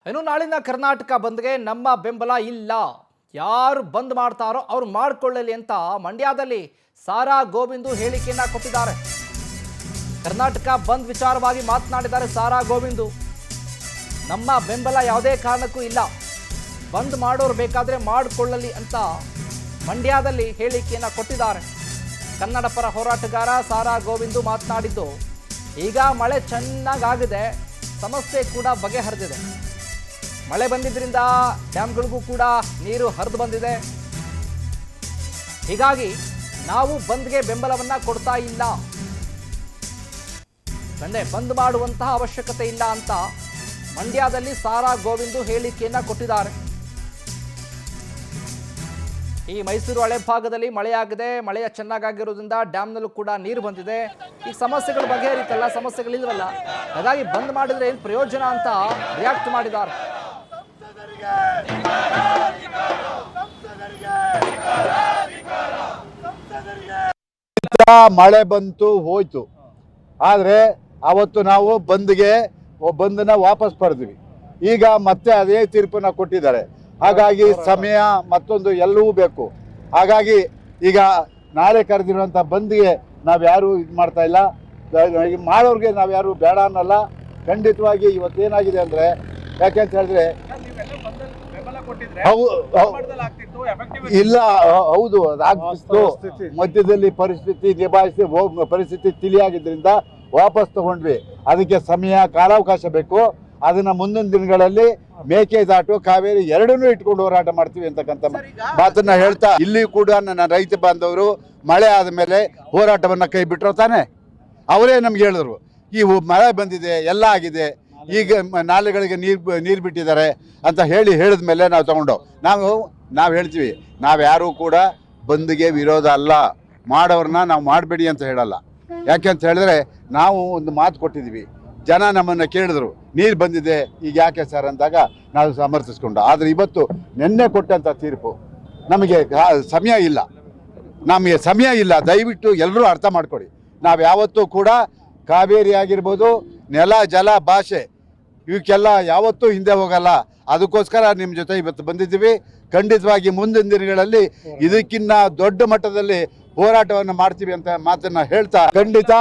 ಇನ್ನು ನಾಳಿನ ಕರ್ನಾಟಕ ಬಂದ್ಗೆ ನಮ್ಮ ಬೆಂಬಲ ಇಲ್ಲ, ಯಾರು ಬಂದ್ ಮಾಡ್ತಾರೋ ಅವ್ರು ಮಾಡ್ಕೊಳ್ಳಲಿ ಅಂತ ಮಂಡ್ಯದಲ್ಲಿ ಸಾರಾ ಗೋವಿಂದು ಹೇಳಿಕೆಯನ್ನ ಕೊಟ್ಟಿದ್ದಾರೆ. ಕರ್ನಾಟಕ ಬಂದ್ ವಿಚಾರವಾಗಿ ಮಾತನಾಡಿದ್ದಾರೆ ಸಾರಾ ಗೋವಿಂದು. ನಮ್ಮ ಬೆಂಬಲ ಯಾವುದೇ ಕಾರಣಕ್ಕೂ ಇಲ್ಲ, ಬಂದ್ ಮಾಡೋರು ಬೇಕಾದ್ರೆ ಮಾಡಿಕೊಳ್ಳಲಿ ಅಂತ ಮಂಡ್ಯದಲ್ಲಿ ಹೇಳಿಕೆಯನ್ನ ಕೊಟ್ಟಿದ್ದಾರೆ. ಕನ್ನಡ ಪರ ಹೋರಾಟಗಾರ ಸಾರಾ ಗೋವಿಂದು ಮಾತನಾಡಿದ್ದು, ಈಗ ಮಳೆ ಚೆನ್ನಾಗಾಗಿದೆ, ಸಮಸ್ಯೆ ಕೂಡ ಬಗೆಹರಿದಿದೆ. ಮಳೆ ಬಂದಿದ್ದರಿಂದ ಡ್ಯಾಮ್ಗಳಿಗೂ ಕೂಡ ನೀರು ಹರಿದು ಬಂದಿದೆ. ಹೀಗಾಗಿ ನಾವು ಬಂದ್ಗೆ ಬೆಂಬಲವನ್ನ ಕೊಡ್ತಾ ಇಲ್ಲ, ಬಂದ್ ಮಾಡುವಂತಹ ಅವಶ್ಯಕತೆ ಇಲ್ಲ ಅಂತ ಮಂಡ್ಯದಲ್ಲಿ ಸಾರಾ ಗೋವಿಂದು ಹೇಳಿಕೆಯನ್ನ ಕೊಟ್ಟಿದ್ದಾರೆ. ಈ ಮೈಸೂರು ಹಳೆ ಭಾಗದಲ್ಲಿ ಮಳೆಯಾಗಿದೆ, ಮಳೆಯ ಚೆನ್ನಾಗಿರೋದ್ರಿಂದ ಡ್ಯಾಮ್ನಲ್ಲೂ ಕೂಡ ನೀರು ಬಂದಿದೆ. ಈ ಸಮಸ್ಯೆಗಳು ಬಗೆಹರಿತಲ್ಲ, ಸಮಸ್ಯೆಗಳಿಲ್ವಲ್ಲ, ಹಾಗಾಗಿ ಬಂದ್ ಮಾಡಿದ್ರೆ ಏನು ಪ್ರಯೋಜನ ಅಂತ ರಿಯಾಕ್ಟ್ ಮಾಡಿದ್ದಾರೆ. ಮಳೆ ಬಂತು ಹೋಯ್ತು, ಆದ್ರೆ ಅವತ್ತು ನಾವು ಬಂದನ್ನ ವಾಪಸ್ ಪಡೆದ್ವಿ. ಈಗ ಮತ್ತೆ ಅದೇ ತೀರ್ಪನ್ನ ಕೊಟ್ಟಿದ್ದಾರೆ. ಹಾಗಾಗಿ ಸಮಯ ಮತ್ತೊಂದು ಎಲ್ಲವೂ ಬೇಕು. ಹಾಗಾಗಿ ಈಗ ನಾಳೆ ಕರೆದಿರುವಂತ ಬಂದ್ಗೆ ನಾವ್ಯಾರು ಇದು ಮಾಡ್ತಾ ಇಲ್ಲ, ಮಾಡೋರ್ಗೆ ನಾವ್ಯಾರು ಬೇಡ ಅನ್ನಲ್ಲ. ಖಂಡಿತವಾಗಿ ಇವತ್ತೇನಾಗಿದೆ ಅಂದ್ರೆ, ಯಾಕೆಂತ ಹೇಳಿದ್ರೆ ಇಲ್ಲ, ಹೌದು ಅದಾಗ್ತಿತ್ತು. ಮಧ್ಯದಲ್ಲಿ ಪರಿಸ್ಥಿತಿ ನಿಭಾಯಿಸಿ ಪರಿಸ್ಥಿತಿ ತಿಳಿಯಾಗಿದ್ದರಿಂದ ವಾಪಸ್ ತಗೊಂಡ್ವಿ. ಅದಕ್ಕೆ ಸಮಯ ಕಾಲಾವಕಾಶ ಬೇಕು. ಅದನ್ನ ಮುಂದಿನ ದಿನಗಳಲ್ಲಿ ಮೇಕೆದಾಟು ಕಾವೇರಿ ಎರಡನ್ನೂ ಇಟ್ಕೊಂಡು ಹೋರಾಟ ಮಾಡ್ತೀವಿ ಅಂತಕ್ಕಂಥ ಮಾತನ್ನ ಹೇಳ್ತಾ, ಇಲ್ಲಿ ಕೂಡ ನನ್ನ ರೈತ ಬಾಂಧವರು ಮಳೆ ಆದಮೇಲೆ ಹೋರಾಟವನ್ನ ಕೈ ಬಿಟ್ರು ತಾನೆ. ಅವರೇ ನಮ್ಗೆ ಹೇಳಿದ್ರು, ಈ ಮಳೆ ಬಂದಿದೆ, ಎಲ್ಲ ಆಗಿದೆ, ಈಗ ನಾಲೆಗಳಿಗೆ ನೀರು ಬಿಟ್ಟಿದ್ದಾರೆ ಅಂತ ಹೇಳಿದ ಮೇಲೆ ನಾವು ತಗೊಂಡು ನಾವು ಹೇಳ್ತೀವಿ, ನಾವ್ಯಾರೂ ಕೂಡ ಬಂದ್ಗೆ ವಿರೋಧ ಅಲ್ಲ, ಮಾಡೋರನ್ನ ನಾವು ಮಾಡಬೇಡಿ ಅಂತ ಹೇಳಲ್ಲ. ಯಾಕೆಂತ ಹೇಳಿದ್ರೆ ನಾವು ಒಂದು ಮಾತು ಕೊಟ್ಟಿದ್ವಿ, ಜನ ನಮ್ಮನ್ನು ಕೇಳಿದ್ರು ನೀರು ಬಂದಿದೆ ಈಗ ಯಾಕೆ ಸರ್ ಅಂದಾಗ ನಾವು ಸಮರ್ಥಿಸ್ಕೊಂಡು. ಆದರೆ ಇವತ್ತು ನಿನ್ನೆ ಕೊಟ್ಟಂಥ ತೀರ್ಪು ನಮಗೆ ಸಮಯ ಇಲ್ಲ. ದಯವಿಟ್ಟು ಎಲ್ಲರೂ ಅರ್ಥ ಮಾಡ್ಕೊಳ್ಳಿ. ನಾವು ಯಾವತ್ತೂ ಕೂಡ ಕಾವೇರಿ ಆಗಿರ್ಬೋದು, ನೆಲ ಜಲ ಭಾಷೆ ಇವಕ್ಕೆಲ್ಲ ಯಾವತ್ತೂ ಹಿಂದೆ ಹೋಗಲ್ಲ. ಅದಕ್ಕೋಸ್ಕರ ನಿಮ್ಮ ಜೊತೆ ಇವತ್ತು ಬಂದಿದ್ದೀವಿ. ಖಂಡಿತವಾಗಿ ಮುಂದಿನ ದಿನಗಳಲ್ಲಿ ಇದಕ್ಕಿನ್ನ ದೊಡ್ಡ ಮಟ್ಟದಲ್ಲಿ ಹೋರಾಟವನ್ನು ಮಾಡ್ತೀವಿ ಅಂತ ಮಾತನ್ನ ಹೇಳ್ತಾ ಖಂಡಿತ